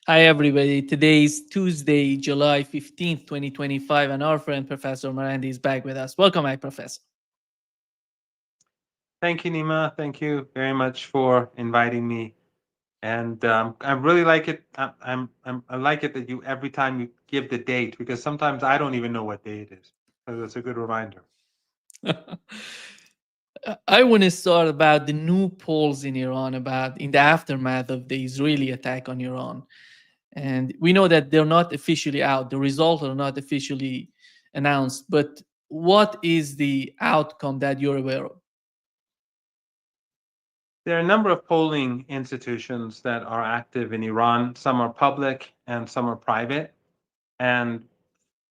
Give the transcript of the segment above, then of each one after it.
Hi, everybody. Today is Tuesday, July 15th, 2025, and our friend Professor Marandi is back with us. Welcome back, Professor. Thank you, Nima. Thank you very much for inviting me. And I really like it. I like it that you every time you give the date because sometimes I don't even know what day it is. So it's a good reminder. I want to start about the new polls in Iran about in the aftermath of the Israeli attack on Iran. And we know that they're not officially out. The results are not officially announced. But what is the outcome that you're aware of? There are a number of polling institutions that are active in Iran. Some are public and some are private. And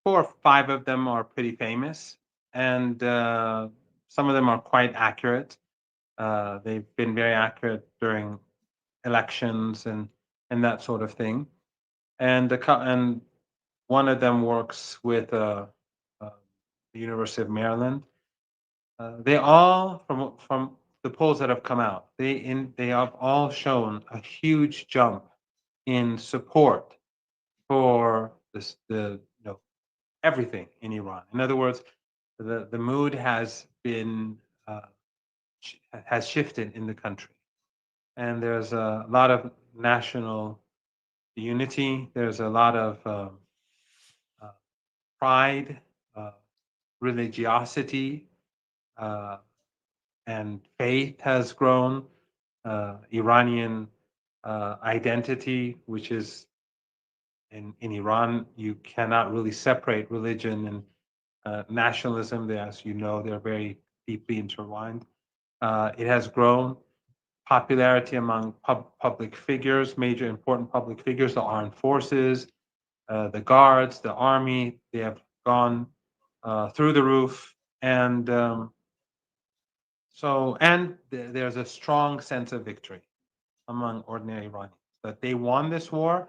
four or five of them are pretty famous. And some of them are quite accurate. They've been very accurate during elections and that sort of thing. And one of them works with the University of Maryland. They all from the polls that have come out, they have all shown a huge jump in support for the everything in Iran. In other words, the mood uh, has shifted in the country, and there's a lot of national unity. There's a lot of uh, pride, uh, religiosity, uh, and faith has grown. Iranian identity, which is in Iran, you cannot really separate religion and nationalism. As you know, they're very deeply intertwined. It has grown. Popularity among public figures, major important public figures, the armed forces, the guards, the army, they have gone through the roof. And there's a strong sense of victory among ordinary Iranians that they won this war.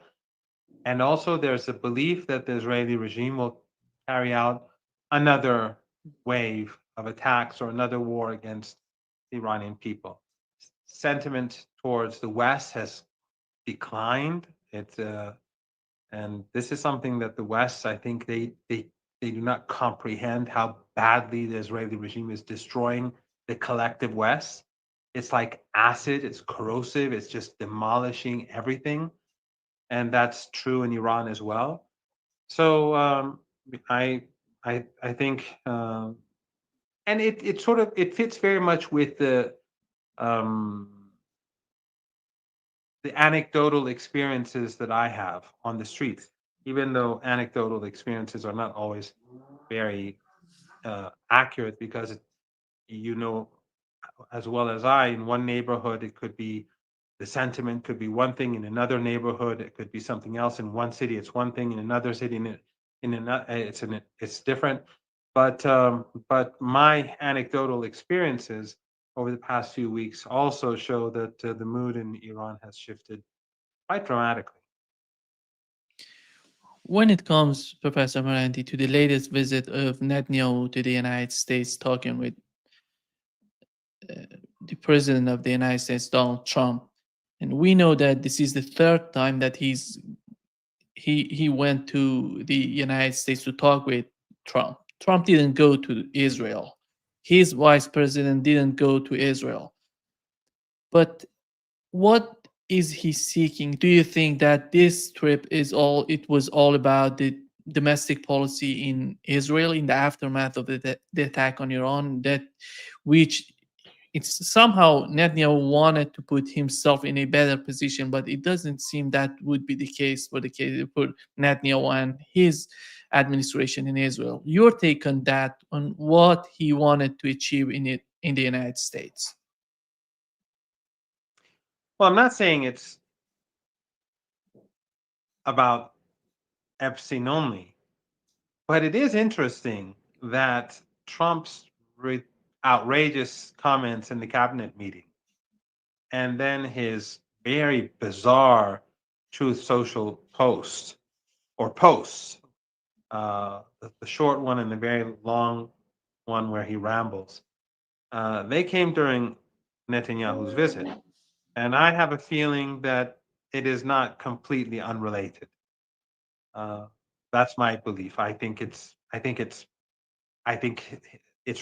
And also, there's a belief that the Israeli regime will carry out another wave of attacks or another war against the Iranian people. Sentiment towards the West has declined. And this is something that the West, I think, they do not comprehend how badly the Israeli regime is destroying the collective West. It's like acid. It's corrosive. It's just demolishing everything, and that's true in Iran as well. So I I think, and it sort of it fits very much with um, the anecdotal experiences that I have on the streets, even though anecdotal experiences are not always very accurate because you know as well as I, in one neighborhood it could be the sentiment could be one thing, in another neighborhood it could be something else. In one city it's one thing, in another city in another it's different. But my anecdotal experiences over the past few weeks also show that the mood in Iran has shifted quite dramatically. When it comes, Professor Marandi, to the latest visit of Netanyahu to the United States, talking with uh, the President of the United States, Donald Trump, and we know that this is the third time that he went to the United States to talk with Trump. Trump didn't go to Israel. His vice president didn't go to Israel. But what is he seeking? Do you think that this trip is all it was all about the domestic policy in Israel in the aftermath of the attack on Iran, that which it's somehow Netanyahu wanted to put himself in a better position, but it doesn't seem that would be the case for the case for Netanyahu and his administration in Israel. Your take on that, on what he wanted to achieve in it in the United States? Well, I'm not saying it's about Epstein only, but it is interesting that Trump's outrageous comments in the cabinet meeting and then his very bizarre Truth Social post or posts, the short one and the very long one where he rambles, they came during Netanyahu's visit. And I have a feeling that it is not completely unrelated. Uh, that's my belief. I think it's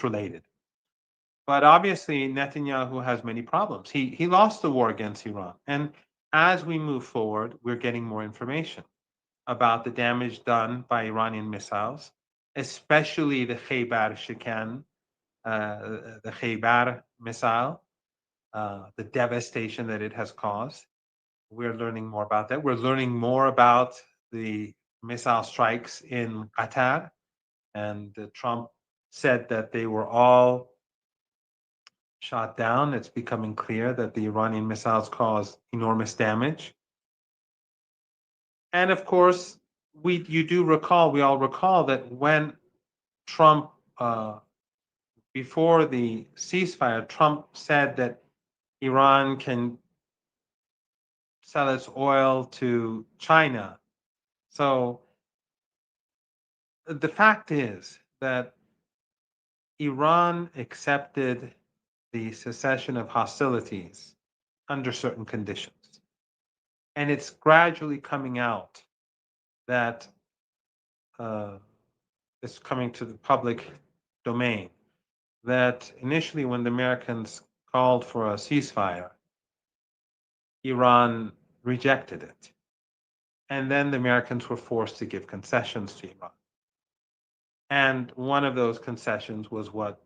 related. But obviously, Netanyahu has many problems. He lost the war against Iran, and as we move forward, we're getting more information about the damage done by Iranian missiles, especially the Khaybar Shikan, the Khaybar missile, the devastation that it has caused. We're learning more about that. We're learning more about the missile strikes in Qatar, and Trump said that they were all shot down. It's becoming clear that the Iranian missiles caused enormous damage. And of course, we all recall that when Trump, before the ceasefire, Trump said that Iran can sell its oil to China. So the fact is that Iran accepted the cessation of hostilities under certain conditions. And it's gradually coming out that it's coming to the public domain that initially, when the Americans called for a ceasefire, Iran rejected it. And then the Americans were forced to give concessions to Iran. And one of those concessions was what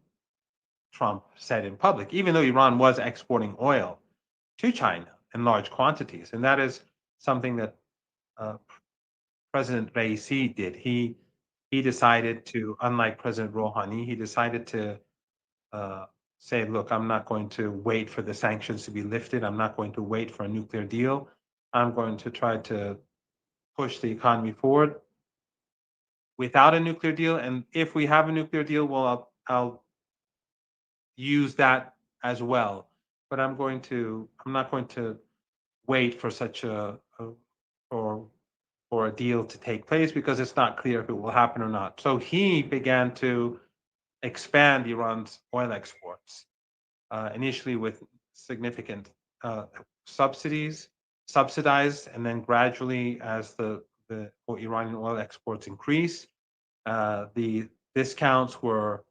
Trump said in public, even though Iran was exporting oil to China in large quantities. And that is something that uh, President Raisi did. He decided to, unlike President Rouhani, he decided to say, look, I'm not going to wait for the sanctions to be lifted. I'm not going to wait for a nuclear deal. I'm going to try to push the economy forward without a nuclear deal. And if we have a nuclear deal, well, I'll use that as well. But I'm not going to wait for such or for a deal to take place because it's not clear if it will happen or not. So he began to expand Iran's oil exports, initially with significant subsidized, and then gradually as the Iranian oil exports increased, the discounts were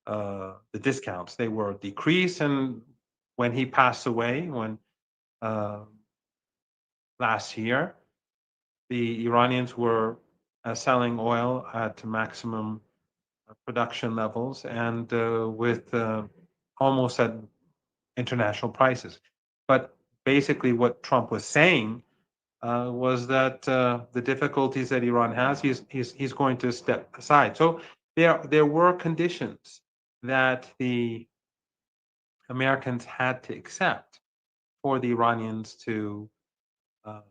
they were decreased. And when he passed away, when uh, last year, the Iranians were selling oil at maximum production levels and with almost at international prices. But basically, what Trump was saying was that the difficulties that Iran has, he's going to step aside. So there were conditions that the Americans had to accept for the Iranians to uh,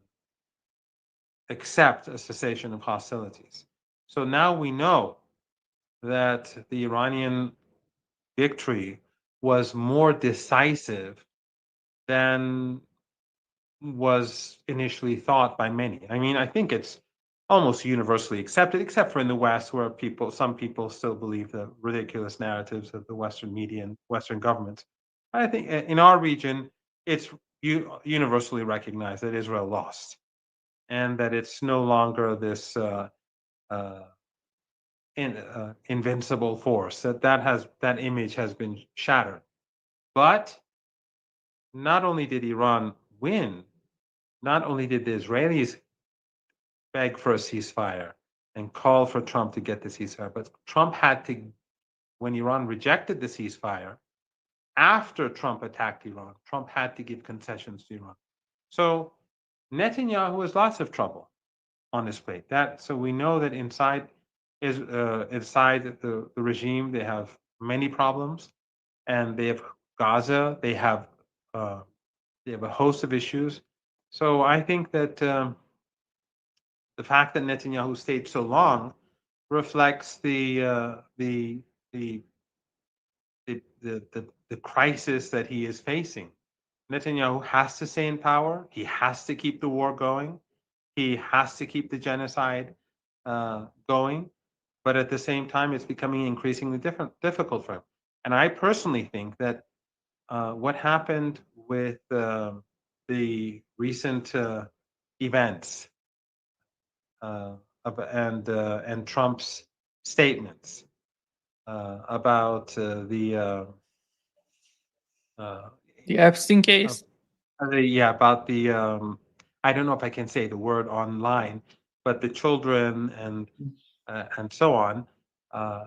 accept a cessation of hostilities. So now we know that the Iranian victory was more decisive than was initially thought by many. I mean, I think it's almost universally accepted, except for in the West, where some people still believe the ridiculous narratives of the Western media and Western governments. I think in our region, it's universally recognized that Israel lost, and that it's no longer this uh, invincible force. That image has been shattered. But not only did Iran win, not only did the Israelis beg for a ceasefire and call for Trump to get the ceasefire, but Trump had to, when Iran rejected the ceasefire, after Trump attacked Iran, Trump had to give concessions to Iran. So Netanyahu has lots of trouble on his plate. So we know that inside the regime, they have many problems, and they have Gaza, they have a host of issues. So I think that the fact that Netanyahu stayed so long reflects the crisis that he is facing. Netanyahu has to stay in power. He has to keep the war going. He has to keep the genocide going. But at the same time, it's becoming increasingly difficult for him. And I personally think that what happened with the recent events and Trump's statements about uh, The Epstein uh, case. yeah, about the I don't know if I can say the word online, but the children and so on, uh,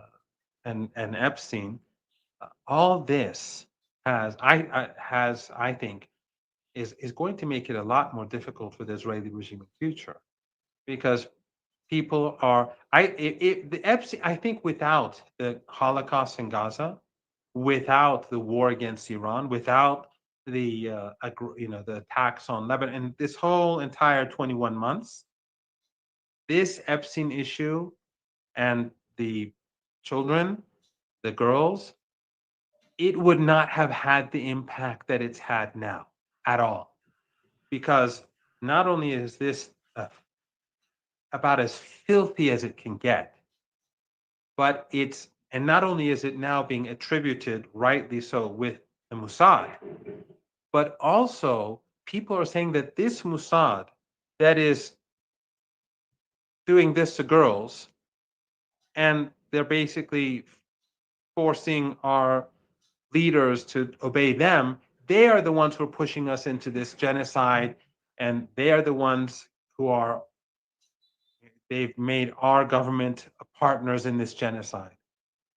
and Epstein. All this I think is going to make it a lot more difficult for the Israeli regime in the future because people are the Epstein. I think without the Holocaust in Gaza, without the war against Iran, without the the attacks on Lebanon, and this whole entire 21 months, this Epstein issue and the children, the girls, it would not have had the impact that it's had now at all. Because not only is this about as filthy as it can get, but and not only is it now being attributed, rightly so, with the Mossad, but also people are saying that this Mossad that is doing this to girls, and they're basically forcing our leaders to obey them, they are the ones who are pushing us into this genocide, and they are the ones who are they've made our government partners in this genocide.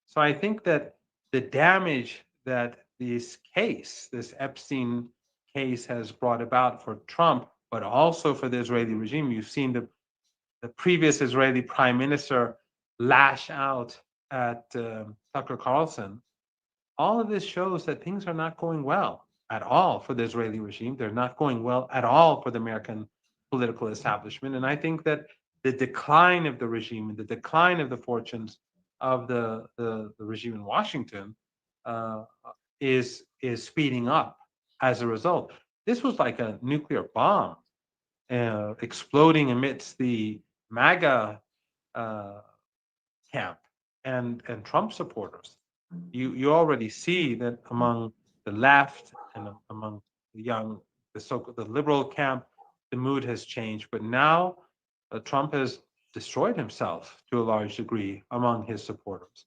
So I think that the damage that this Epstein case has brought about for Trump, but also for the Israeli regime, you've seen the previous Israeli prime minister lash out at Tucker Carlson. All of this shows that things are not going well at all for the Israeli regime. They're not going well at all for the American political establishment. And I think that the decline of the regime and the decline of the fortunes of the regime in Washington uh, is speeding up as a result. This was like a nuclear bomb exploding amidst the MAGA uh, camp and Trump supporters. You already see that among the left and among the young the liberal camp, the mood has changed. But now Trump has destroyed himself to a large degree among his supporters,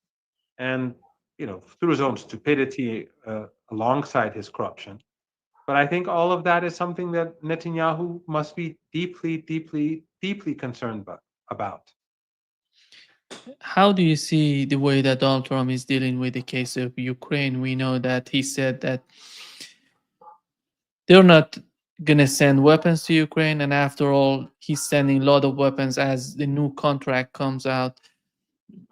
and through his own stupidity alongside his corruption. But I think all of that is something that Netanyahu must be deeply, deeply, deeply concerned about. How do you see the way that Donald Trump is dealing with the case of Ukraine? We know that he said that they're not gonna send weapons to Ukraine, and after all, he's sending a lot of weapons as the new contract comes out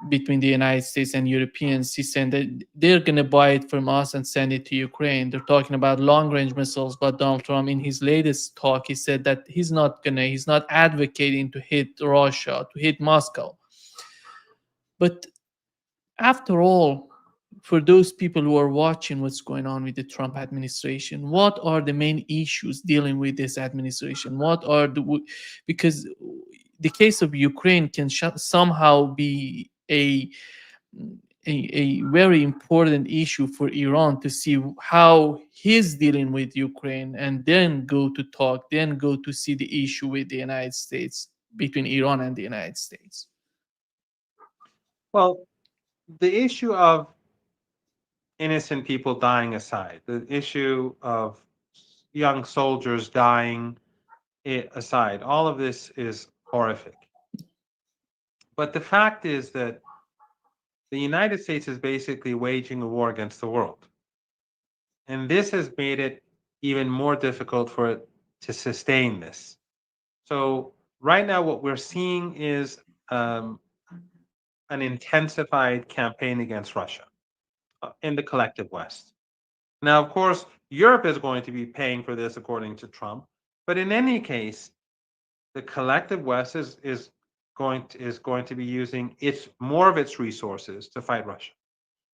between the United States and Europeans. He said that they're gonna buy it from us and send it to Ukraine. They're talking about long-range missiles, but Donald Trump, in his latest talk, he said that he's not advocating to hit Russia, to hit Moscow. But after all, for those people who are watching what's going on with the Trump administration, what are the main issues dealing with this administration? Because the case of Ukraine can somehow be a very important issue for Iran to see how he's dealing with Ukraine, and then go to see the issue with the United States, between Iran and the United States. Well, the issue of innocent people dying aside, the issue of young soldiers dying aside, all of this is horrific. But the fact is that the United States is basically waging a war against the world. And this has made it even more difficult for it to sustain this. So, right now, what we're seeing is um, an intensified campaign against Russia in the collective West. Now, of course, Europe is going to be paying for this, according to Trump. But in any case, the collective West is going to be using its more of its resources to fight Russia.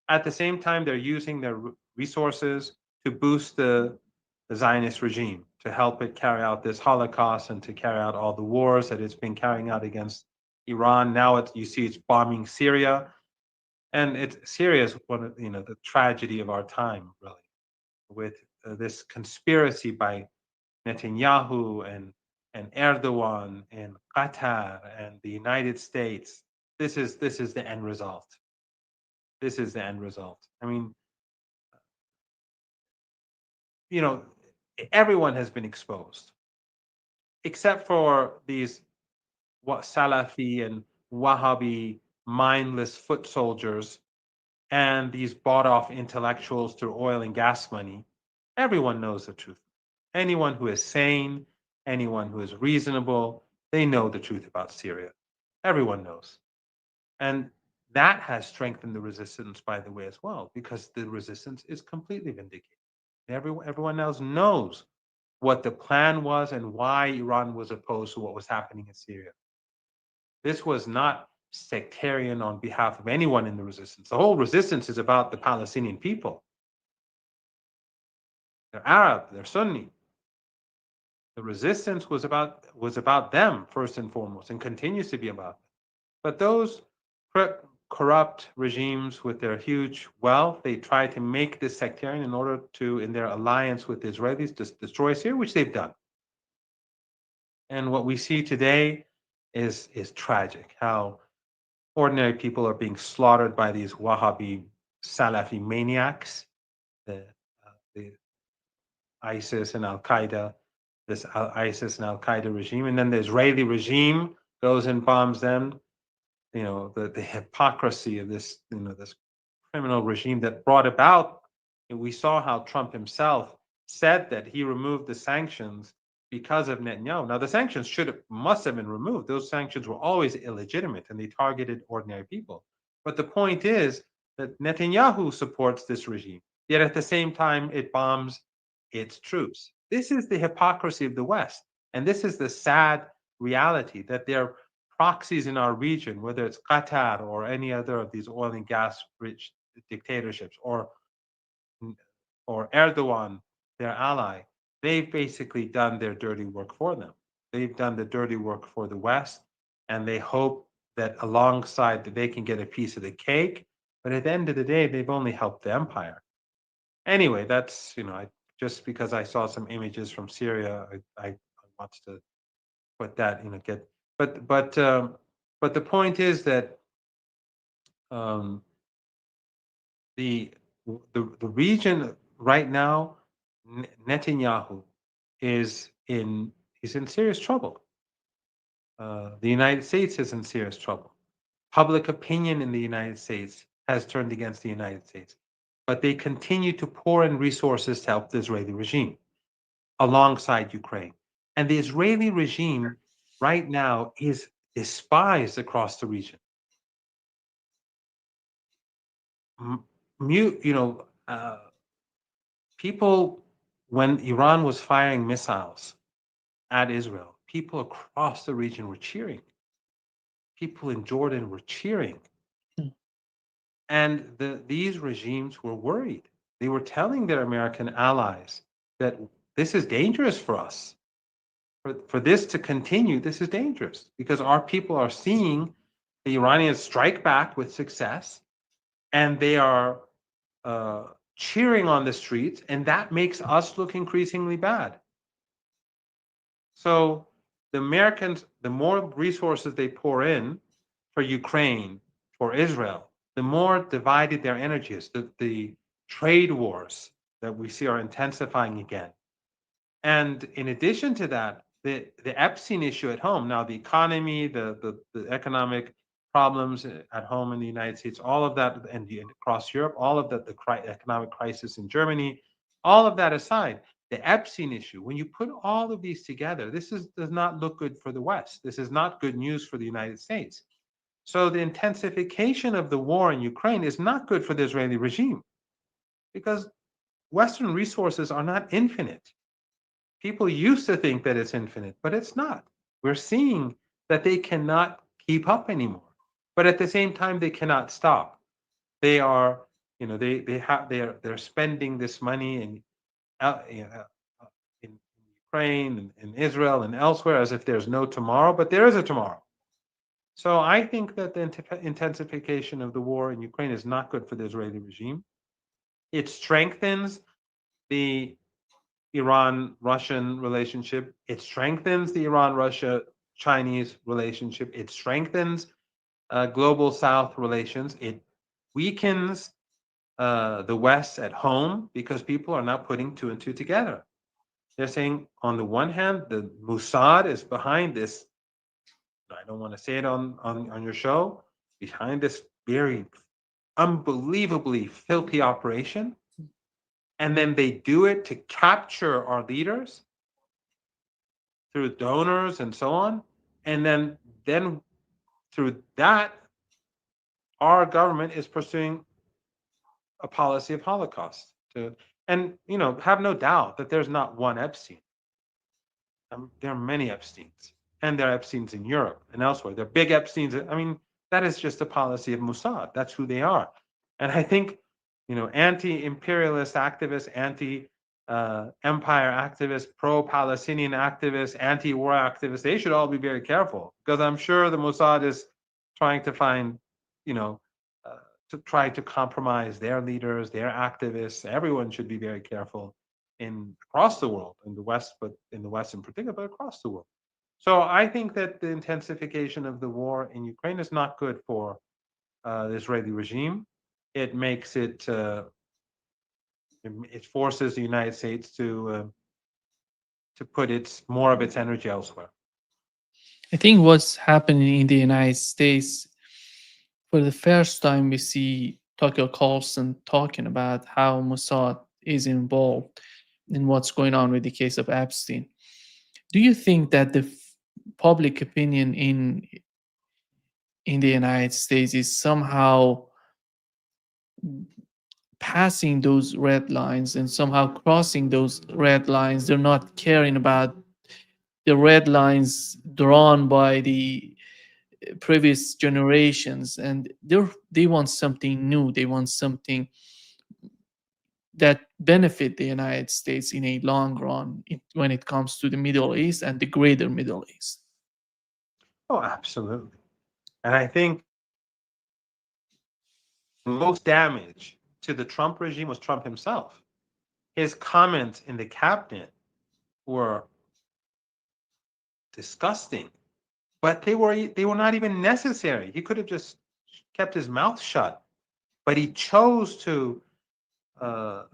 At the same time, they're using their resources to boost the Zionist regime, to help it carry out this Holocaust and to carry out all the wars that it's been carrying out against Iran. Now you see it's bombing Syria, and Syria is one of the tragedy of our time, really, with this conspiracy by Netanyahu and and Erdogan and Qatar and the United States. This is the end result. This is the end result. I mean, you know, everyone has been exposed, except for these what Salafi and Wahhabi mindless foot soldiers and these bought off intellectuals through oil and gas money. Everyone knows the truth. Anyone who is sane, anyone who is reasonable, they know the truth about Syria. Everyone knows. And that has strengthened the resistance, by the way, as well, because the resistance is completely vindicated. Everyone else knows what the plan was and why Iran was opposed to what was happening in Syria. This was not sectarian on behalf of anyone in the resistance. The whole resistance is about the Palestinian people. They're Arab, they're Sunni. The resistance was about them first and foremost, and continues to be about them. But those corrupt regimes with their huge wealth, they try to make this sectarian in order to, in their alliance with the Israelis, destroy Syria, which they've done. And what we see today is tragic. How ordinary people are being slaughtered by these Wahhabi Salafi maniacs, the ISIS and Al Qaeda, this ISIS and Al Qaeda regime, and then the Israeli regime goes and bombs them. The hypocrisy of this, this criminal regime that brought about. And we saw how Trump himself said that he removed the sanctions because of Netanyahu. Now, the sanctions must have been removed. Those sanctions were always illegitimate and they targeted ordinary people. But the point is that Netanyahu supports this regime, yet at the same time, it bombs its troops. This is the hypocrisy of the West. And this is the sad reality that there are proxies in our region, whether it's Qatar or any other of these oil and gas rich dictatorships, or Erdogan, their ally, they've basically done their dirty work for them. They've done the dirty work for the West, and they hope that alongside that they can get a piece of the cake. But at the end of the day, they've only helped the empire. Anyway, that's just because I saw some images from Syria, I want to put that get. But the point is that um, the the region right now, Netanyahu is in he's in serious trouble. The United States is in serious trouble. Public opinion in the United States has turned against the United States, but they continue to pour in resources to help the Israeli regime alongside Ukraine. And the Israeli regime right now is despised across the region. Mute, people, when Iran was firing missiles at Israel, people across the region were cheering. People in Jordan were cheering. Mm. And these regimes were worried. They were telling their American allies that this is dangerous for us. For this to continue, this is dangerous because our people are seeing the Iranians strike back with success, and they are cheering on the streets, and that makes us look increasingly bad. So the Americans, the more resources they pour in for Ukraine, for Israel, the more divided their energy is. The trade wars that we see are intensifying again. And in addition to that, the Epstein issue at home, now the economy, the economic problems at home in the United States, all of that, and across Europe, all of that, the economic crisis in Germany, all of that aside, the Epstein issue, when you put all of these together, does not look good for the West. This is not good news for the United States. So the intensification of the war in Ukraine is not good for the Israeli regime because Western resources are not infinite. People used to think that it's infinite, but it's not. We're seeing that they cannot keep up anymore. But at the same time, they cannot stop. They are, they're spending this money in Ukraine and in Israel and elsewhere as if there's no tomorrow, but there is a tomorrow. So I think that the intensification of the war in Ukraine is not good for the Israeli regime. It strengthens the Iran-Russian relationship. It strengthens the Iran-Russia-Chinese relationship. It strengthens global South relations. It weakens the West at home because people are not putting two and two together. They're saying, on the one hand, the Mossad is behind this. I don't want to say it on your show. Behind this very unbelievably filthy operation, and then they do it to capture our leaders through donors and so on, and then through that, our government is pursuing a policy of Holocaust. And have no doubt that there's not one Epstein. There are many Epsteins, and there are Epsteins in Europe and elsewhere. There are big Epsteins. I mean, that is just a policy of Mossad. That's who they are. And I think, anti-imperialist activists, anti-empire activists, pro-Palestinian activists, anti-war activists, they should all be very careful, because I'm sure the Mossad is trying to find, uh, to try to compromise their leaders, their activists. Everyone should be very careful across the world, in the West, but in the West in particular, but across the world. So I think that the intensification of the war in Ukraine is not good for the Israeli regime. It makes it forces the United States to put its more of its energy elsewhere. I think what's happening in the United States, for the first time, we see Tucker Carlson talking about how Mossad is involved in what's going on with the case of Epstein. Do you think that the public opinion in the United States is somehow passing those red lines and somehow crossing those red lines? They're not caring about the red lines drawn by the previous generations, and they want something new. They want something that benefit the United States in a long run when it comes to the Middle East and the greater Middle East. Oh, absolutely. And I think most damage to the Trump regime was Trump himself. His comments in the cabinet were disgusting, but they were not even necessary. He could have just kept his mouth shut, but he chose uh,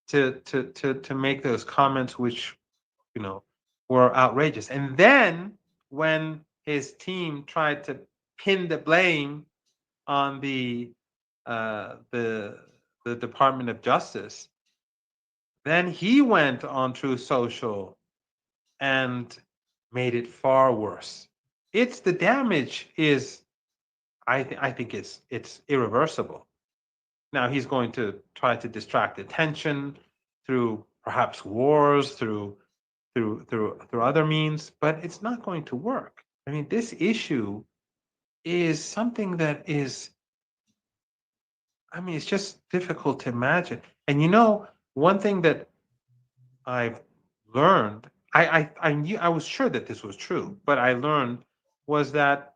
to make those comments, which were outrageous. And then when his team tried to pin the blame on uh, the the Department of Justice, then he went on True Social and made it far worse. It's the damage is I think it's irreversible. Now he's going to try to distract attention through perhaps wars, through other means, but it's not going to work. I mean, this issue is something that is, I mean, it's just difficult to imagine. And one thing that I've learned, I was sure that this was true, but I learned was that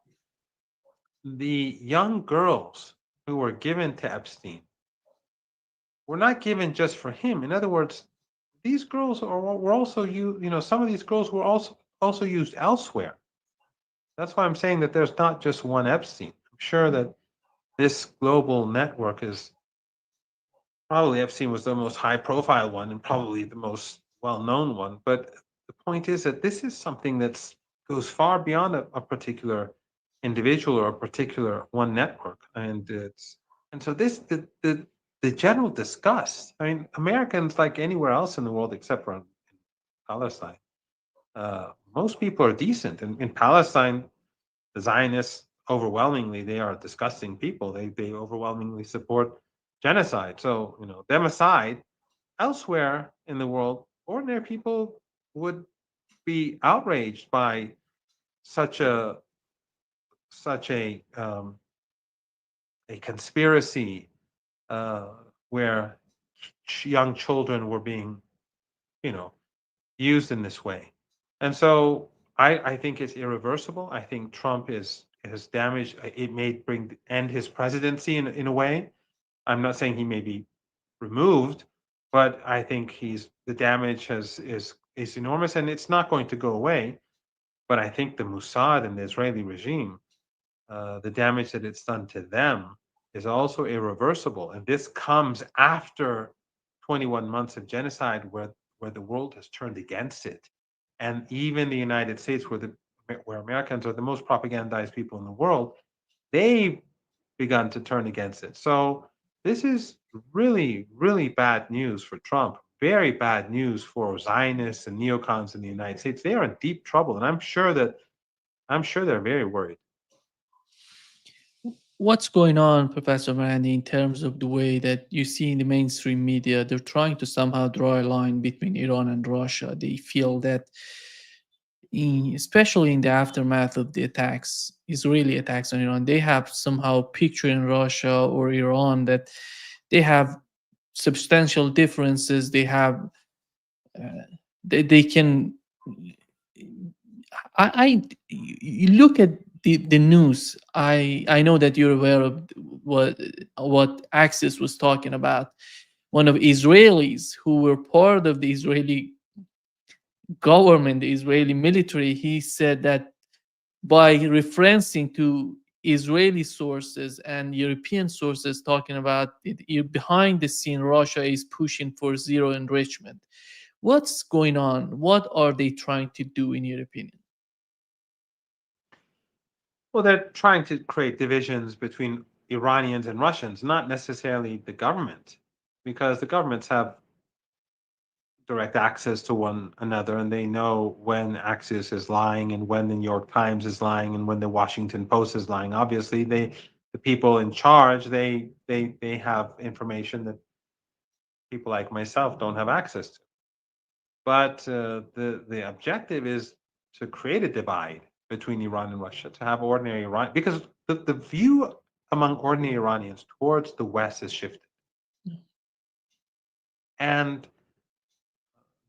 the young girls who were given to Epstein were not given just for him. In other words, these girls were also some of these girls were also used elsewhere. That's why I'm saying that there's not just one Epstein. I'm sure that this global network is probably Epstein was the most high profile one and probably the most well known one. But the point is that this is something that goes far beyond a particular individual or a particular one network. And so the general disgust. I mean, Americans, like anywhere else in the world except for in Palestine, most people are decent. In Palestine, the Zionists overwhelmingly, they are disgusting people. They overwhelmingly support genocide. So them aside, elsewhere in the world, ordinary people would be outraged by such a conspiracy uh, where young children were being you know used in this way. And so I think it's irreversible. I think Trump has damaged. It may end his presidency in a way. I'm not saying he may be removed, But I think he's the damage is enormous, and it's not going to go away. But I think the Mossad and the Israeli regime, the damage that it's done to them is also irreversible. And this comes after 21 months of genocide where the world has turned against it. And even the United States, where Americans are the most propagandized people in the world, they've begun to turn against it. So this is really, really bad news for Trump. Very bad news for Zionists and neocons in the United States. They are in deep trouble, and I'm sure they're very worried. What's going on, Professor Marandi, in terms of the way that you see in the mainstream media? They're trying to somehow draw a line between Iran and Russia. They feel that, especially in the aftermath of the attacks, Israeli attacks on Iran, they have somehow pictured in Russia or Iran that they have substantial differences. They have, they can you look at the news. I know that you're aware of what Axis was talking about. One of Israelis who were part of the Israeli government, the Israeli military, he said that by referencing to Israeli sources and European sources talking about it, behind the scene, Russia is pushing for zero enrichment. What's going on? What are they trying to do, in your opinion? Well, they're trying to create divisions between Iranians and Russians, not necessarily the government, because the governments have direct access to one another and they know when Axios is lying and when the New York Times is lying and when the Washington Post is lying. Obviously, the people in charge, they have information that people like myself don't have access to. But the objective is to create a divide between Iran and Russia, to have ordinary Iran, because the view among ordinary Iranians towards the West has shifted. And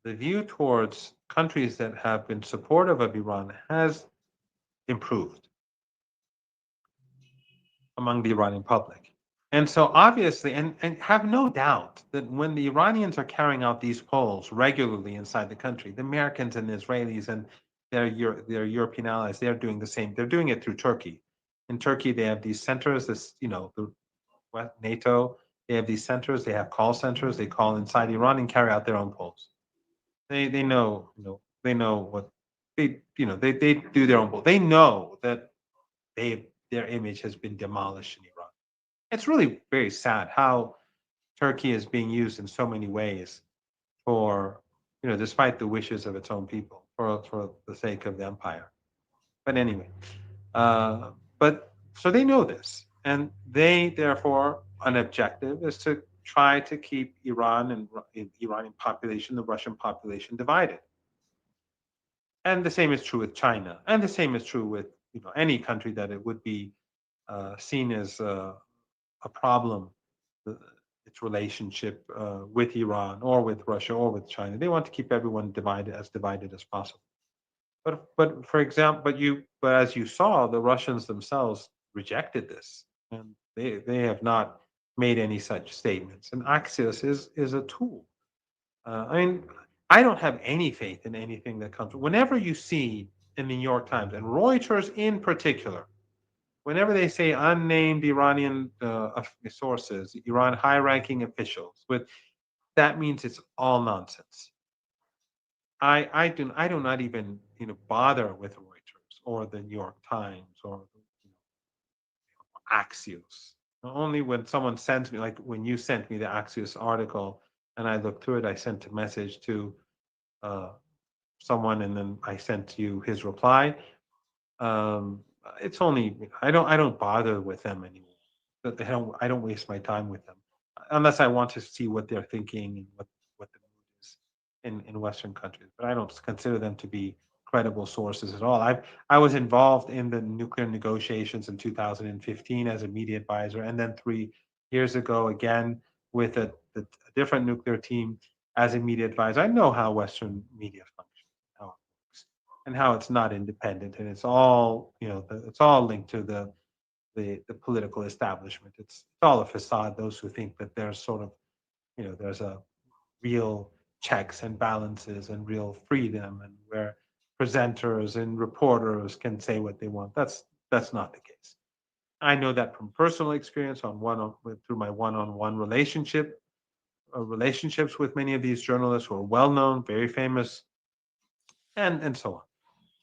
the view towards countries that have been supportive of Iran has improved among the Iranian public. And so obviously, and have no doubt that when the Iranians are carrying out these polls regularly inside the country, the Americans and the Israelis and their European allies, they're doing the same. They're doing it through Turkey. In Turkey, they have these centers, the NATO, they have these centers, they have call centers, they call inside Iran and carry out their own polls. They know, they know what they do their own poll. They know that their image has been demolished in Iran. It's really very sad how Turkey is being used in so many ways for, despite the wishes of its own people, for the sake of the empire. But anyway, but so they know this, and they therefore an objective is to try to keep Iran and Iranian population, the Russian population divided. And the same is true with China, and the same is true with any country that it would be seen as a problem, uh, its relationship with Iran or with Russia or with China. They want to keep everyone divided as possible. But for example, but as you saw, the Russians themselves rejected this, and they have not made any such statements. And Axios is a tool. I mean, I don't have any faith in anything that comes. Whenever you see in the New York Times and Reuters in particular, whenever they say unnamed Iranian sources, Iran high-ranking officials, with that means it's all nonsense. I do not even bother with Reuters or the New York Times or Axios. Only when someone sends me, like when you sent me the Axios article and I looked through it, I sent a message to uh, someone and then I sent you his reply. Um, it's only I don't bother with them anymore. I don't waste my time with them unless I want to see what they're thinking and what the mood is in Western countries. But I don't consider them to be credible sources at all. I was involved in the nuclear negotiations in 2015 as a media advisor, and then 3 years ago again with a different nuclear team as a media advisor. I know how Western media functions, how it works, and how it's not independent, and it's all it's all linked to the political establishment. It's all a facade. Those who think that there's sort of there's a real checks and balances and real freedom, and where presenters and reporters can say what they want. That's not the case. I know that from personal experience through my one-on-one relationships with many of these journalists who are well known, very famous, and so on.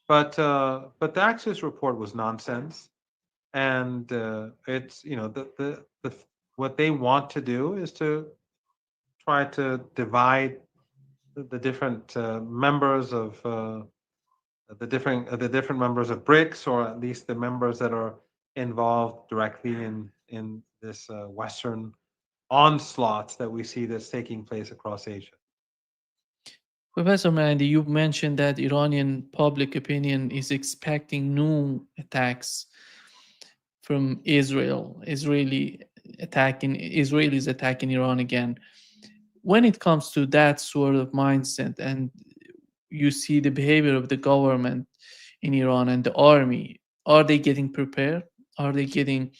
But the Axis report was nonsense, and it's what they want to do is to try to divide the different members of the different members of BRICS, or at least the members that are involved directly in this Western onslaught that we see that's taking place across Asia. Professor Marandi, you mentioned that Iranian public opinion is expecting new attacks from Israel, Israelis attacking Iran again. When it comes to that sort of mindset, and you see the behavior of the government in Iran and the army, are they getting prepared? Are they getting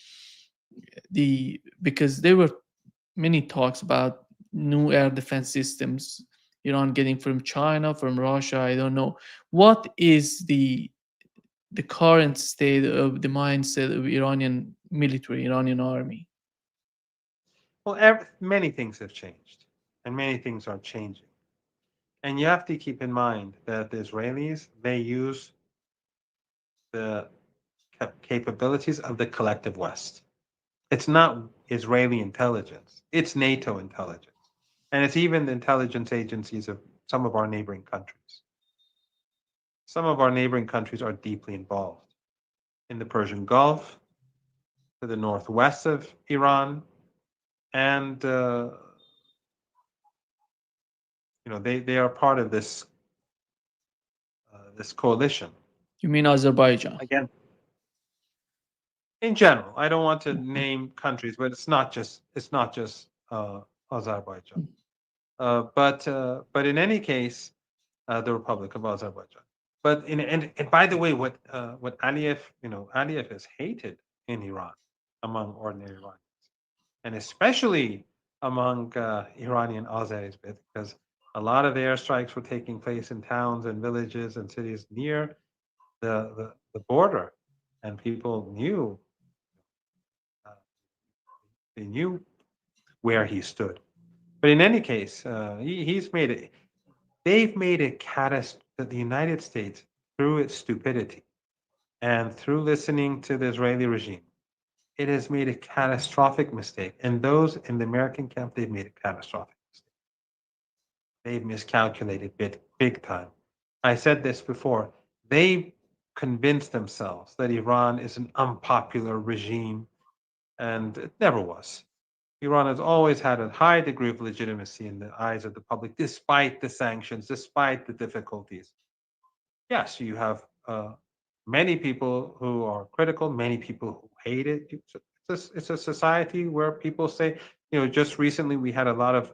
because there were many talks about new air defense systems Iran getting from China, from Russia, I don't know. What is the current state of the mindset of Iranian military, Iranian army? Well, many things have changed, and many things are changing. And you have to keep in mind that the Israelis, they use the capabilities of the collective West. It's not Israeli intelligence, it's NATO intelligence. And it's even the intelligence agencies of some of our neighboring countries. Some of our neighboring countries are deeply involved in the Persian Gulf, to the northwest of Iran, and they are part of this coalition. You mean Azerbaijan? Again, in general, I don't want to name countries, but it's not just Azerbaijan. But in any case, the Republic of Azerbaijan. But and by the way, what Aliev is hated in Iran among ordinary Iranians, and especially among Iranian Azeris, because a lot of the airstrikes were taking place in towns and villages and cities near the border, and people uh, knew where he stood. But in any case, he's made it. They've made it that the United States, through its stupidity and through listening to the Israeli regime, it has made a catastrophic mistake. And those in the American camp, they've made a catastrophic mistake. They've miscalculated big time. I said this before. They convinced themselves that Iran is an unpopular regime, and it never was. Iran has always had a high degree of legitimacy in the eyes of the public, despite the sanctions, despite the difficulties. Yes, you have many people who are critical, many people who hate it. It's a society where people say, just recently we had a lot of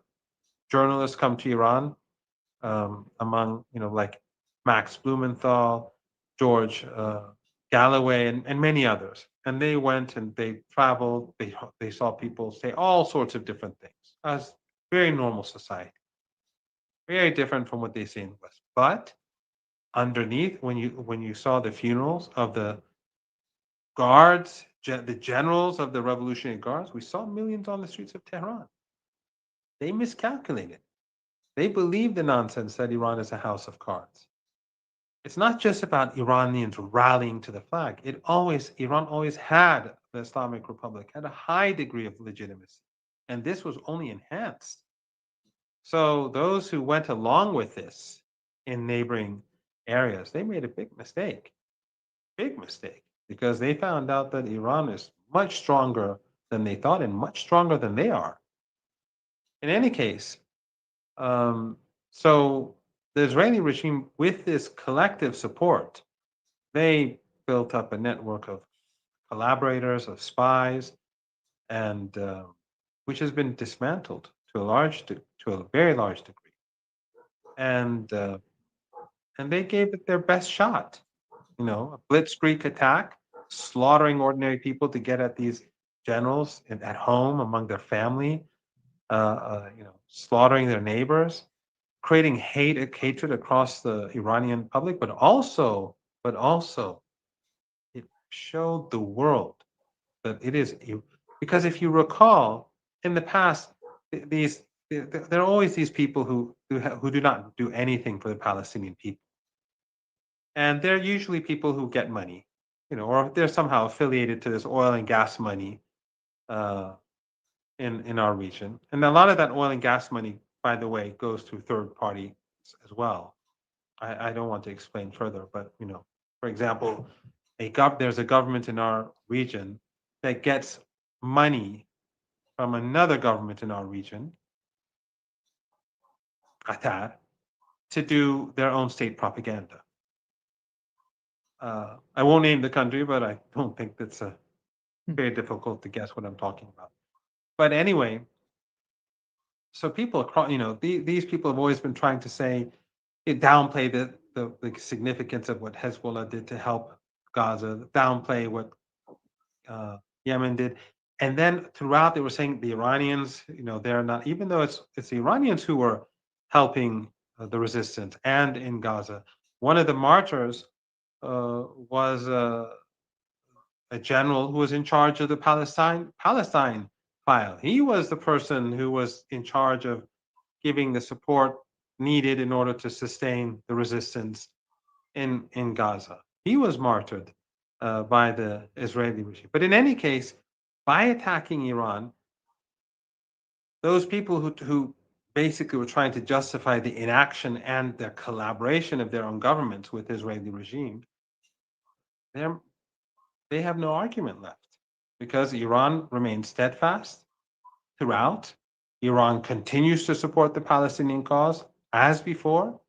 journalists come to Iran, among, like Max Blumenthal, George Galloway, and many others. And they went and they traveled, they saw people say all sorts of different things as very normal society, very different from what they see in the West. But underneath, when you saw the funerals of the guards, the generals of the Revolutionary Guards, we saw millions on the streets of Tehran. They miscalculated. They believe the nonsense that Iran is a house of cards. It's not just about Iranians rallying to the flag. Iran always had, the Islamic Republic had a high degree of legitimacy, and this was only enhanced. So those who went along with this in neighboring areas, they made a big mistake, because they found out that Iran is much stronger than they thought and much stronger than they are. In any case, um, so the Israeli regime, with this collective support, they built up a network of collaborators, of spies, and which has been dismantled to a very large degree. And they gave it their best shot. A blitzkrieg attack, slaughtering ordinary people to get at these generals at home among their family, slaughtering their neighbors, creating hatred across the Iranian public, but also, it showed the world that it is because if you recall, in the past, these there are always these people who do not do anything for the Palestinian people, and they're usually people who get money, or they're somehow affiliated to this oil and gas money uh, in our region, and a lot of that oil and gas money, by the way, goes to third parties as well. I don't want to explain further, but for example, there's a government in our region that gets money from another government in our region, Qatar, to do their own state propaganda. I won't name the country, but I don't think that's very difficult to guess what I'm talking about. But anyway, so people across, these people have always been trying to say, downplay the significance of what Hezbollah did to help Gaza, downplay what Yemen did. And then throughout, they were saying the Iranians, they're not, even though it's the Iranians who were helping the resistance and in Gaza. One of the martyrs was a general who was in charge of the Palestine file. He was the person who was in charge of giving the support needed in order to sustain the resistance in Gaza. He was martyred by the Israeli regime. But in any case, by attacking Iran, those people who basically were trying to justify the inaction and the collaboration of their own governments with the Israeli regime, they have no argument left because Iran remains steadfast throughout. Iran continues to support the Palestinian cause as before.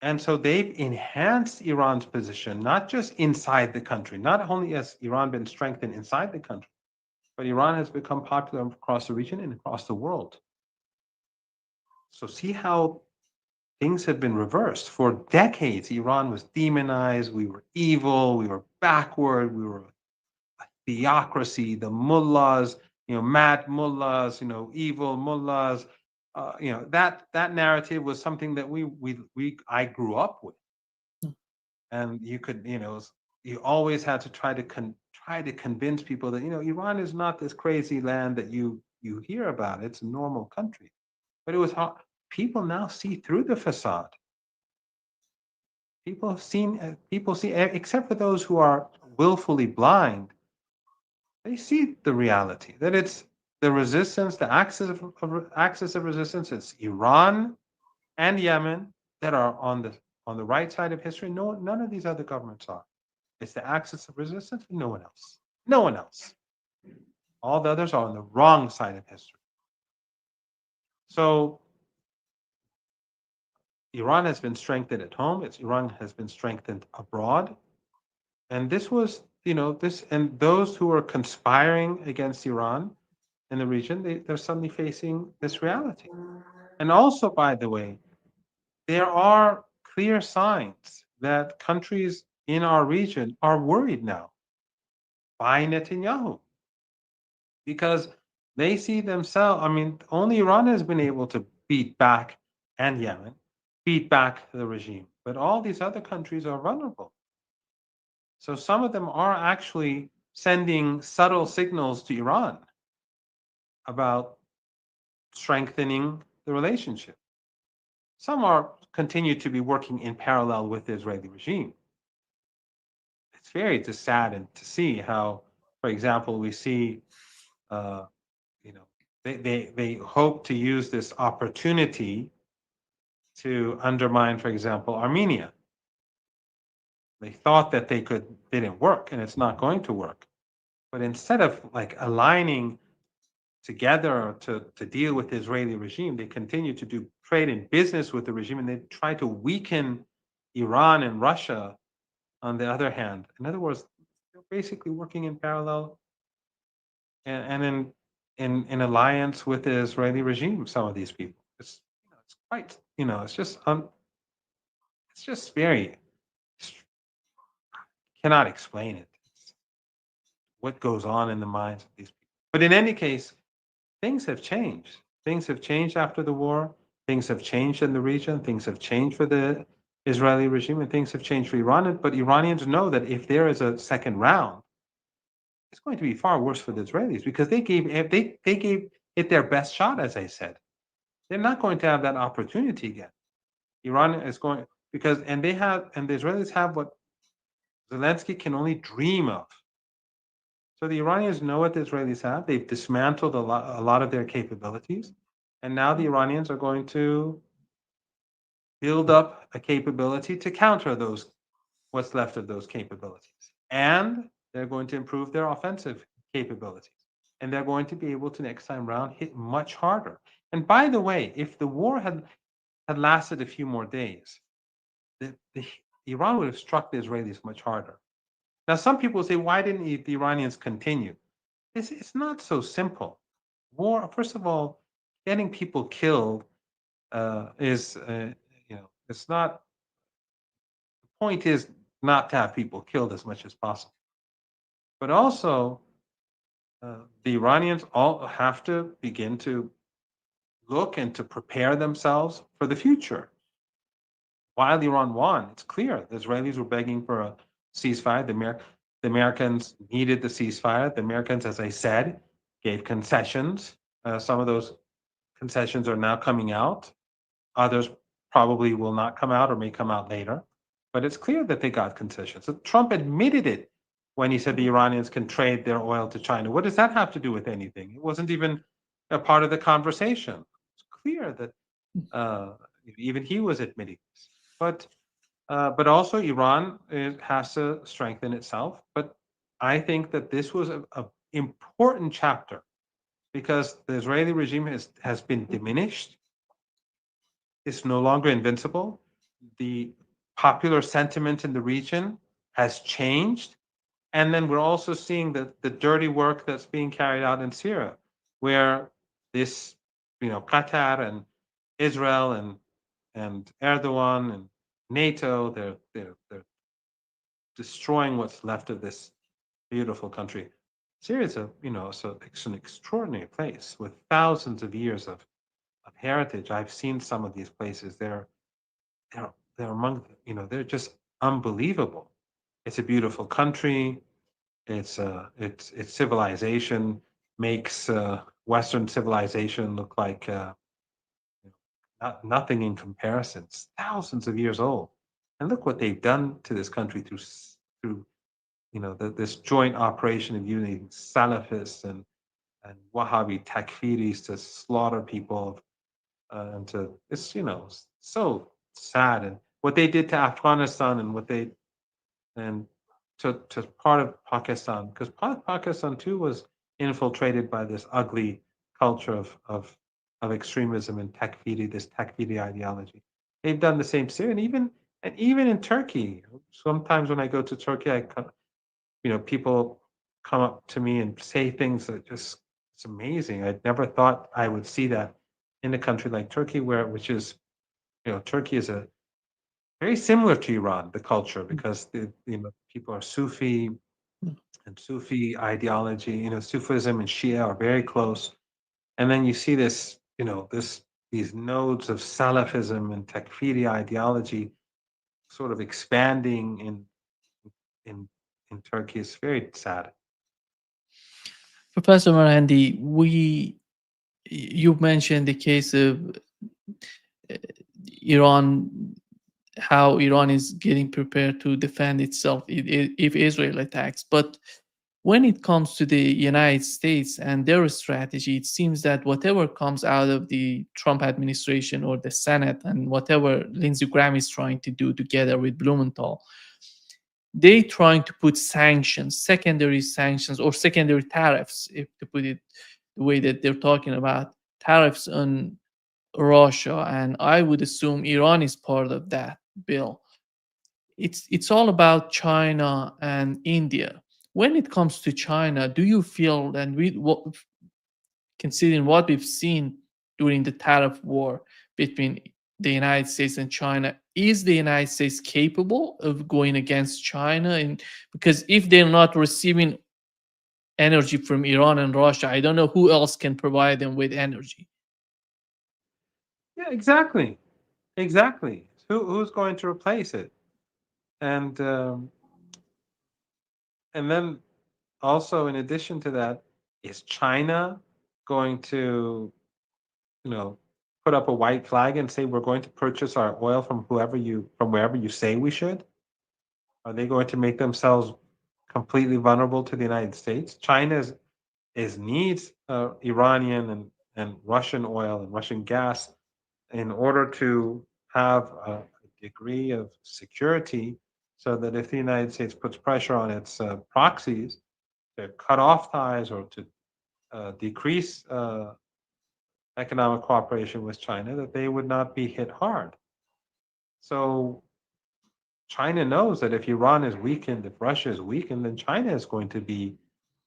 And so they've enhanced Iran's position, not just inside the country. Not only has Iran been strengthened inside the country, but Iran has become popular across the region and across the world. So see how things have been reversed. For decades, Iran was demonized. We were evil. We were backward. We were a theocracy. The mullahs, mad mullahs, evil mullahs. That narrative was something that I grew up with. And you could, you always had to try to convince people that Iran is not this crazy land that you hear about. It's a normal country. But it was hard. People now see through the facade. People see, except for those who are willfully blind, they see the reality that it's the resistance, the axis of resistance. It's Iran and Yemen that are on the right side of history. No, none of these other governments are. It's the axis of resistance, and no one else. No one else. All the others are on the wrong side of history. So Iran has been strengthened at home. Iran has been strengthened abroad. And this was, and those who are conspiring against Iran in the region, they're suddenly facing this reality. And also, by the way, there are clear signs that countries in our region are worried now by Netanyahu because they see themselves. I mean, only Iran has been able to beat back, and Yemen, beat back the regime. But all these other countries are vulnerable. So some of them are actually sending subtle signals to Iran about strengthening the relationship. Some are continue to be working in parallel with the Israeli regime. It's very just saddened to see how, for example, we see, uh, you know, they hope to use this opportunity to undermine, for example, Armenia. They thought that didn't work, and it's not going to work. But instead of like aligning together to deal with the Israeli regime, they continue to do trade and business with the regime, and they try to weaken Iran and Russia on the other hand. In other words, they're basically working in parallel and in alliance with the Israeli regime, some of these people. It's quite, it's just very cannot explain it. It's what goes on in the minds of these people. But in any case, things have changed. Things have changed after the war. Things have changed in the region. Things have changed for the Israeli regime, and things have changed for Iran. But Iranians know that if there is a second round, it's going to be far worse for the Israelis because they gave it their best shot, as I said. They're not going to have that opportunity again. Iran is going because and the Israelis have what Zelensky can only dream of. So the Iranians know what the Israelis have. They've dismantled a lot of their capabilities, and now the Iranians are going to build up a capability to counter those what's left of those capabilities, and they're going to improve their offensive capabilities, and they're going to be able to next time round hit much harder. And by the way, if the war had lasted a few more days, the Iran would have struck the Israelis much harder. Now, some people say, why didn't the Iranians continue? It's not so simple. War, first of all, getting people killed is, it's not, the point is not to have people killed as much as possible. But also, the Iranians all have to begin to look and to prepare themselves for the future. While Iran won, it's clear the Israelis were begging for a ceasefire. The Americans needed the ceasefire. The Americans, as I said, gave concessions. Some of those concessions are now coming out. Others probably will not come out or may come out later. But it's clear that they got concessions. So Trump admitted it when he said the Iranians can trade their oil to China. What does that have to do with anything? It wasn't even a part of the conversation. It's clear that even he was admitting this. But also Iran has to strengthen itself. But I think that this was an important chapter because the Israeli regime has been diminished. It's no longer invincible. The popular sentiment in the region has changed. And then we're also seeing the dirty work that's being carried out in Syria, where this, Qatar and Israel and Erdogan and NATO, they're destroying what's left of this beautiful country. Syria is it's an extraordinary place with thousands of years of heritage. I've seen some of these places. They're among they're just unbelievable. It's a beautiful country. Its civilization makes Western civilization look like nothing in comparison. It's thousands of years old, and look what they've done to this country through this joint operation of using Salafists and Wahhabi takfiris to slaughter people and to it's so sad. And what they did to Afghanistan and what they and to part of Pakistan, because part of Pakistan too was infiltrated by this ugly culture of extremism and takfiri, this takfiri ideology. They've done the same here, and even in Turkey. Sometimes when I go to Turkey, people come up to me and say things that just it's amazing. I never thought I would see that in a country like Turkey, which is Turkey is a very similar to Iran, the culture, because people are Sufi and Sufi ideology, Sufism and Shia are very close. And then you see this, these nodes of Salafism and Takfiri ideology sort of expanding in in Turkey. It's very sad. Professor Marandi, you mentioned the case of uh, Iran, how Iran is getting prepared to defend itself if Israel attacks. But when it comes to the United States and their strategy, it seems that whatever comes out of the Trump administration or the Senate and whatever Lindsey Graham is trying to do together with Blumenthal, they trying to put sanctions, secondary sanctions or secondary tariffs, if to put it the way that they're talking about, tariffs on Russia, and I would assume Iran is part of that bill. It's all about China and India. When it comes to China, do you feel, and considering what we've seen during the tariff war between the United States and China, is the United States capable of going against China? And because if they're not receiving energy from Iran and Russia. I don't know who else can provide them with energy. Yeah, exactly. Exactly. Who's going to replace it? And then also, in addition to that, is China going to, you know, put up a white flag and say we're going to purchase our oil from wherever you say we should? Are they going to make themselves completely vulnerable to the United States? China is needs Iranian and Russian oil and Russian gas in order to have a degree of security, so that if the United States puts pressure on its proxies to cut off ties or to decrease economic cooperation with China, that they would not be hit hard. So China knows that if Iran is weakened, if Russia is weakened, then China is going to be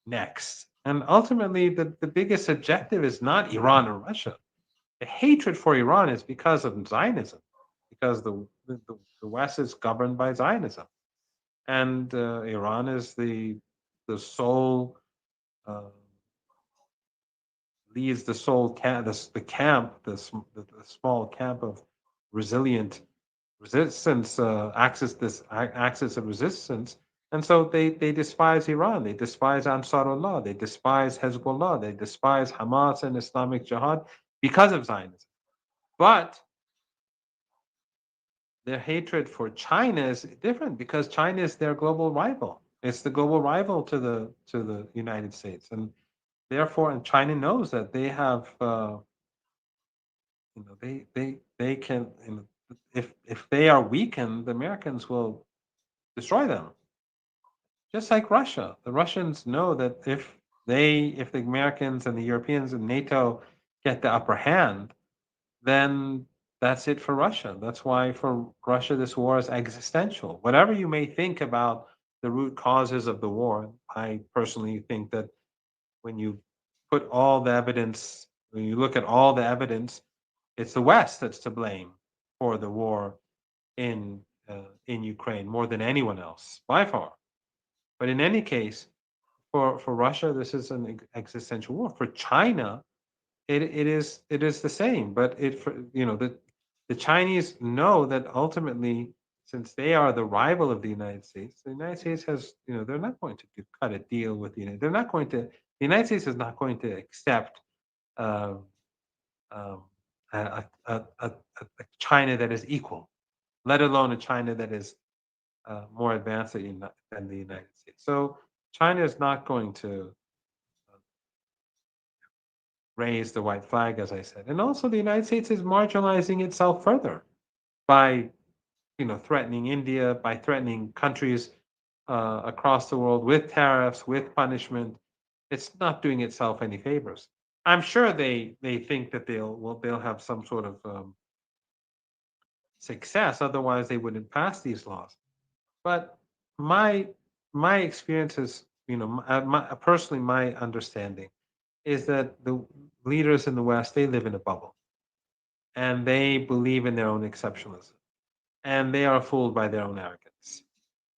next. And ultimately, the biggest objective is not Iran or Russia. The hatred for Iran is because of Zionism, because the West is governed by Zionism. And Iran is the sole uh, leads the sole camp, the camp, the small camp of resilient resistance, axis of resistance. And so they despise Iran, they despise Ansarullah, they despise Hezbollah, they despise Hamas and Islamic Jihad because of Zionism. But their hatred for China is different because China is their global rival. It's the global rival to the United States, and therefore, and China knows that they have, they can, if they are weakened, the Americans will destroy them. Just like Russia, the Russians know that if the Americans and the Europeans and NATO get the upper hand, then that's it for Russia. That's why for Russia, this war is existential. Whatever you may think about the root causes of the war, I personally think that when you put all the evidence, when you look at all the evidence, it's the West that's to blame for the war in Ukraine more than anyone else by far. But in any case, for Russia, this is an existential war. For China, it is the same. But the Chinese know that ultimately, since they are the rival of the United States has, they're not going to cut a deal with the United. They're not going to. The United States is not going to accept uh, um, a China that is equal, let alone a China that is more advanced than the United States. So China is not going to raise the white flag, as I said. And also, the United States is marginalizing itself further by, threatening India, by threatening countries across the world with tariffs, with punishment. It's not doing itself any favors. I'm sure they think that they'll have some sort of success. Otherwise, they wouldn't pass these laws. But my my experience is, personally, my understanding is that the leaders in the West, they live in a bubble and they believe in their own exceptionalism and they are fooled by their own arrogance.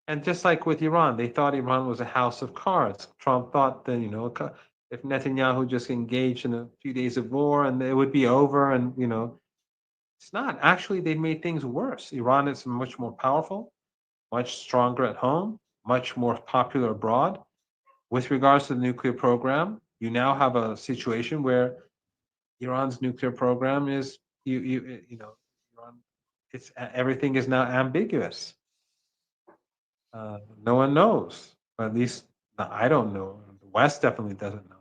And just like with Iran, they thought Iran was a house of cards. Trump thought that, if Netanyahu just engaged in a few days of war and it would be over. And, it's not. Actually, they made things worse. Iran is much more powerful, much stronger at home, much more popular abroad. With regards to the nuclear program, you now have a situation where Iran's nuclear program is Iran, it's everything is now ambiguous. No one knows, or at least I don't know. The West definitely doesn't know.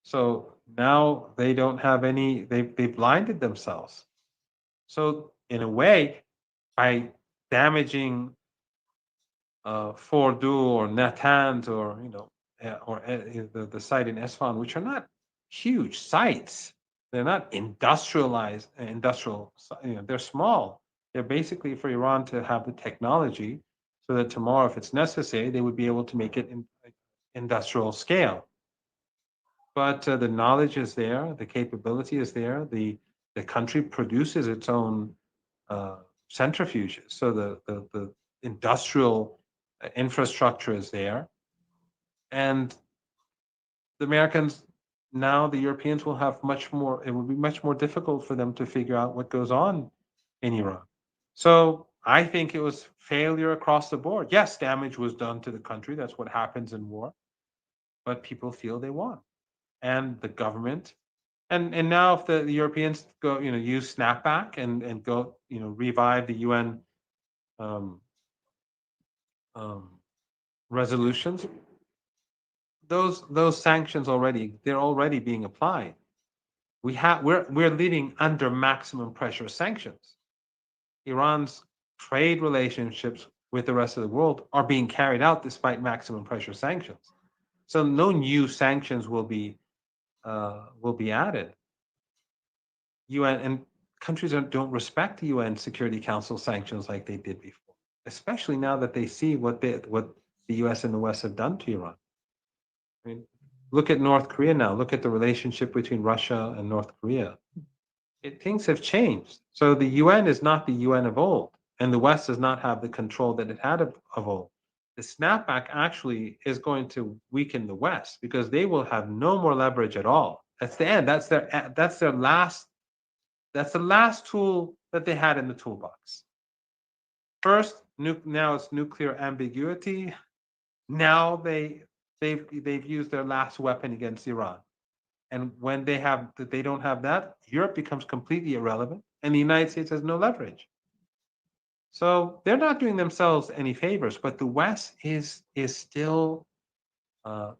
So now they don't have any. They blinded themselves. So in a way, by damaging Fordu or Natanz or the site in Esfahan, which are not huge sites. They're not industrialized, they're small. They're basically for Iran to have the technology so that tomorrow, if it's necessary, they would be able to make it in industrial scale. But the knowledge is there, the capability is there, the country produces its own uh, centrifuges, so the industrial infrastructure is there, and the Americans, now the Europeans will have much more, it will be much more difficult for them to figure out what goes on in Iran. So I think it was failure across the board. Yes, damage was done to the country. That's what happens in war. But people feel they won. And the government, and now if the Europeans go, use snapback and go, revive the UN um, um, resolutions, those sanctions they're already being applied. We're leading under maximum pressure sanctions. Iran's trade relationships with the rest of the world are being carried out despite maximum pressure sanctions. So no new sanctions will be added. UN and countries don't respect the UN Security Council sanctions like they did before, especially now that they see what the US and the West have done to Iran. I mean, look at North Korea now. Look at the relationship between Russia and North Korea. Things have changed. So the UN is not the UN of old, and the West does not have the control that it had of old. The snapback actually is going to weaken the West because they will have no more leverage at all. That's the end. That's the last tool that they had in the toolbox. First, now it's nuclear ambiguity. Now they've used their last weapon against Iran. And when they don't have that, Europe becomes completely irrelevant, and the United States has no leverage. So they're not doing themselves any favors, but the West is still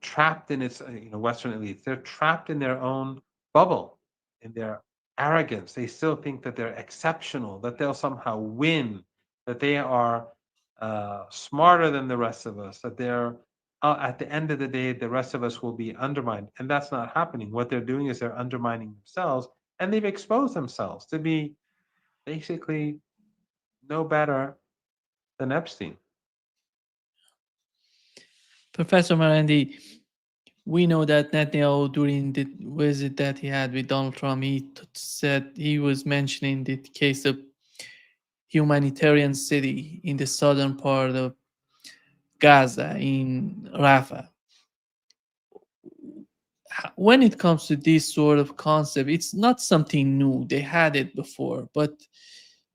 trapped in its Western elites. They're trapped in their own bubble, in their arrogance. They still think that they're exceptional, that they'll somehow win, that they are smarter than the rest of us, that they're at the end of the day, the rest of us will be undermined. And that's not happening. What they're doing is they're undermining themselves, and they've exposed themselves to be basically no better than Epstein. Professor Marandi, we know that Netanyahu, during the visit that he had with Donald Trump, said he was mentioning the case of humanitarian city in the southern part of Gaza in Rafah. When it comes to this sort of concept, it's not something new. They had it before, but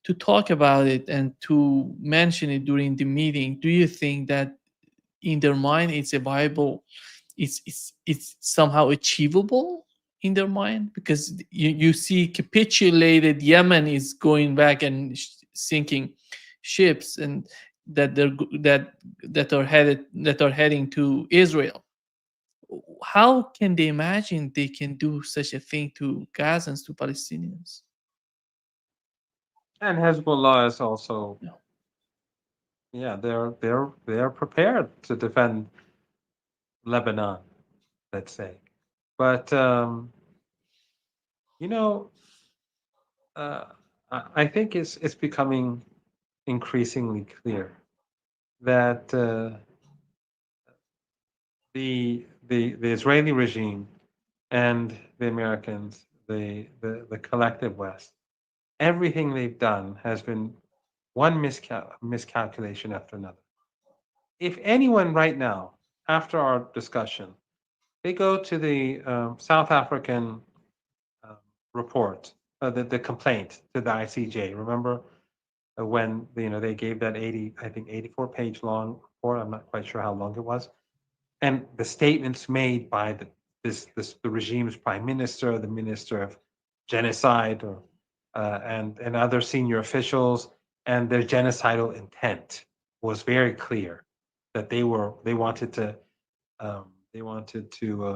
to talk about it and to mention it during the meeting, do you think that in their mind it's a viable, it's somehow achievable in their mind? Because you see capitulated Yemen is going back and sinking ships, and that are heading to Israel. How can they imagine they can do such a thing to Gazans, to Palestinians? And Hezbollah is also, No. yeah, they're prepared to defend Lebanon, let's say. But you know, uh, I think it's becoming increasingly clear that the Israeli regime and the Americans, the collective West, everything they've done has been one miscalculation after another. If anyone right now, after our discussion, they go to the South African uh, report, the complaint to the ICJ. Remember when they gave that 84-page long report. I'm not quite sure how long it was, and the statements made by the regime's prime minister, the minister of genocide, or and other senior officials, and their genocidal intent was very clear that they wanted to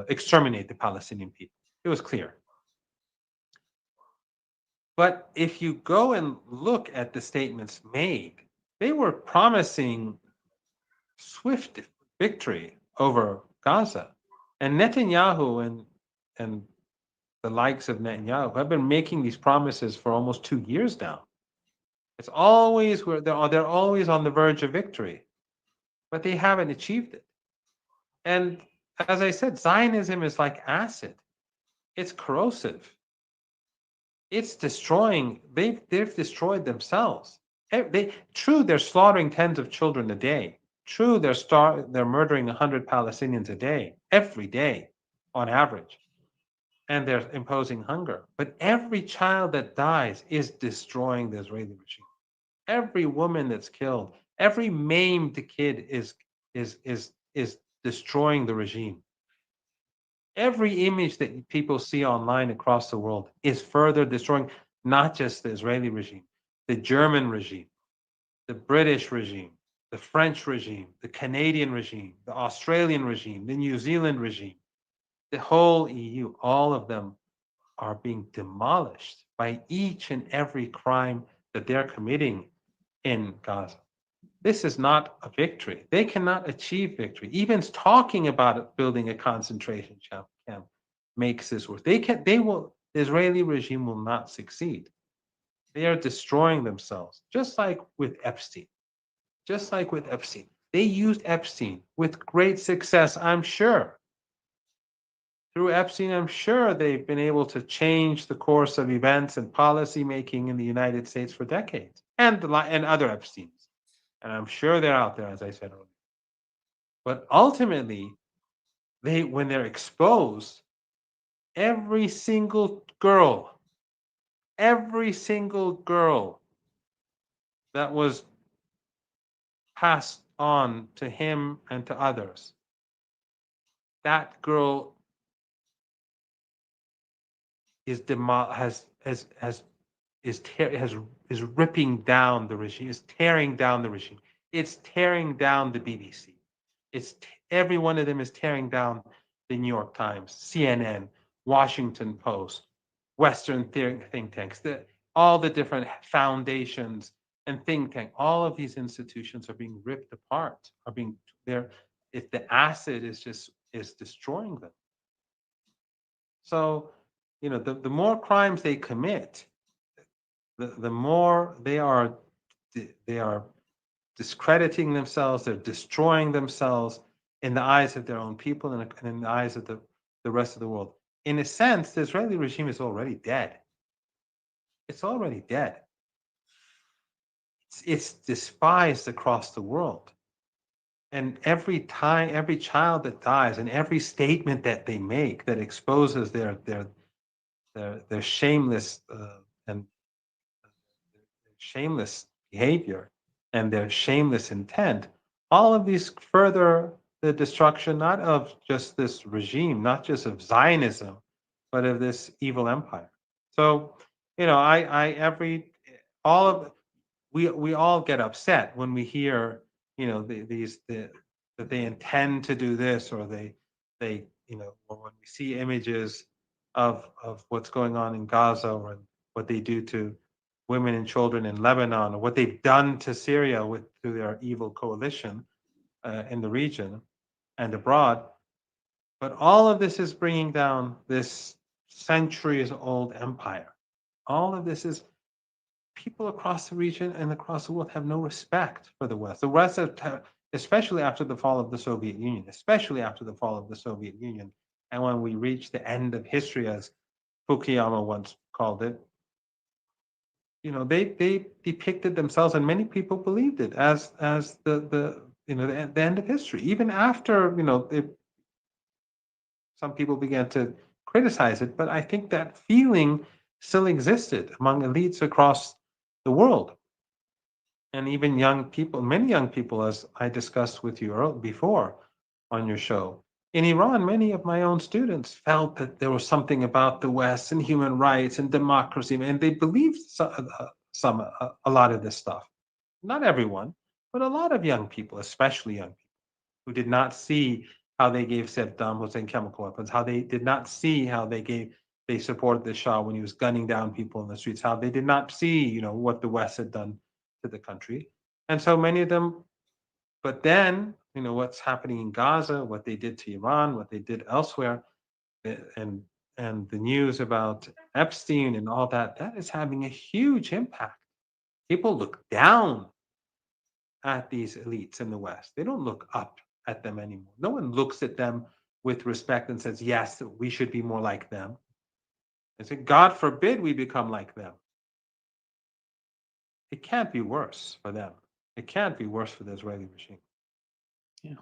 exterminate the Palestinian people. It was clear. But if you go and look at the statements made, they were promising swift victory over Gaza. And Netanyahu and the likes of Netanyahu have been making these promises for almost 2 years now. It's always where they're always on the verge of victory, but they haven't achieved it. And as I said, Zionism is like acid. It's corrosive. It's destroying. They've destroyed themselves. They're slaughtering tens of children a day. True, they're murdering 100 Palestinians a day, every day. on average, and they're imposing hunger. But every child that dies is destroying the Israeli regime. Every woman that's killed, every maimed kid is destroying the regime. Every image that people see online across the world is further destroying not just the Israeli regime, the German regime, the British regime, the French regime, the Canadian regime, the Australian regime, the New Zealand regime, the whole EU, all of them are being demolished by each and every crime that they're committing in Gaza. This is not a victory. They cannot achieve victory. Even talking about it, building a concentration camp makes this worse. The Israeli regime will not succeed. They are destroying themselves, just like with Epstein. Just like with Epstein. They used Epstein with great success, I'm sure. Through Epstein, I'm sure they've been able to change the course of events and policy making in the United States for decades, and other Epsteins. And I'm sure they're out there, as I said earlier. But ultimately, when they're exposed, every single girl, every single girl that was passed on to him and to others, that girl is is ripping down the regime, is tearing down the regime. It's tearing down the BBC. Every one of them is tearing down the New York Times, CNN, Washington Post, Western think tanks, all the different foundations and think tank. All of these institutions are being ripped apart. Are being there. If the acid is destroying them. So, the more crimes they commit, the more they are discrediting themselves, they're destroying themselves in the eyes of their own people and in the eyes of the rest of the world. In a sense, the Israeli regime is already dead. It's already dead. It's despised across the world. And every child that dies, and every statement that they make that exposes their shameless and shameless behavior and their shameless intent, all of these further the destruction not of just this regime, not just of Zionism, but of this evil empire. So, I every all of we all get upset when we hear, that they intend to do this, or or when we see images of what's going on in Gaza, or what they do to women and children in Lebanon, or what they've done to Syria through their evil coalition in the region and abroad. But all of this is bringing down this centuries old empire. All of this is people across the region and across the world have no respect for the West. The West, especially after the fall of the Soviet Union, and when we reach the end of history, as Fukuyama once called it, they depicted themselves, and many people believed it as the end of history. Even after some people began to criticize it, but I think that feeling still existed among elites across the world, and even young people, many young people, as I discussed with you before on your show. In Iran, many of my own students felt that there was something about the West and human rights and democracy, and they believed a lot of this stuff. Not everyone, but a lot of young people, especially young people, who did not see how they gave Saddam Hussein chemical weapons, how they did not see how they supported the Shah when he was gunning down people in the streets, how they did not see, what the West had done to the country. And so many of them, but then, what's happening in Gaza, what they did to Iran, what they did elsewhere, and the news about Epstein and all that is having a huge impact. People look down at these elites in the West. They don't look up at them anymore. No one looks at them with respect and says, yes, we should be more like them. They say, God forbid we become like them. It can't be worse for them. It can't be worse for the Israeli regime. Yeah.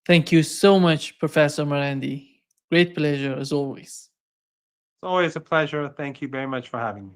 Thank you so much, Professor Marandi. Great pleasure as always. It's always a pleasure. Thank you very much for having me.